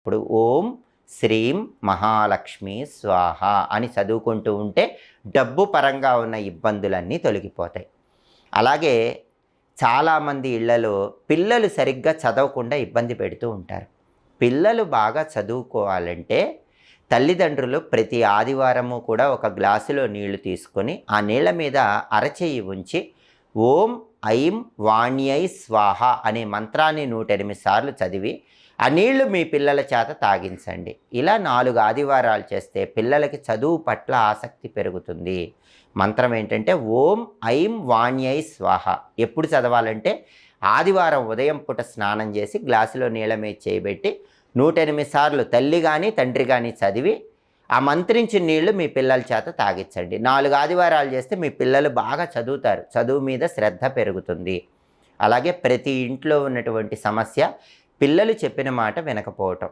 ఇప్పుడు ఓం శ్రీం మహాలక్ష్మి స్వాహ అని చదువుకుంటూ ఉంటే డబ్బు పరంగా ఉన్న ఇబ్బందులన్నీ తొలగిపోతాయి. అలాగే చాలామంది ఇళ్లలో పిల్లలు సరిగ్గా చదవకుండా ఇబ్బంది పెడుతూ ఉంటారు. పిల్లలు బాగా చదువుకోవాలంటే తల్లిదండ్రులు ప్రతి ఆదివారము కూడా ఒక గ్లాసులో నీళ్లు తీసుకొని ఆ నీళ్ల మీద అరచెయ్యి ఉంచి ఓం ఐం వాణ్యై స్వాహ అనే మంత్రాన్ని 108 సార్లు చదివి ఆ నీళ్లు మీ పిల్లల చేత తాగించండి. ఇలా 4 ఆదివారాలు చేస్తే పిల్లలకి చదువు పట్ల ఆసక్తి పెరుగుతుంది. మంత్రం ఏంటంటే ఓం ఐం వాణ్యై స్వాహ. ఎప్పుడు చదవాలంటే ఆదివారం ఉదయం పూట స్నానం చేసి గ్లాసులో నీళ్ళ మీద చేయబెట్టి 108 సార్లు తల్లి కానీ తండ్రి కానీ చదివి ఆ మంత్రించిన నీళ్లు మీ పిల్లల చేత తాగించండి. 4 ఆదివారాలు చేస్తే మీ పిల్లలు బాగా చదువుతారు. చదువు మీద శ్రద్ధ పెరుగుతుంది. అలాగే ప్రతి ఇంట్లో ఉన్నటువంటి సమస్య పిల్లలు చెప్పిన మాట వినకపోవటం.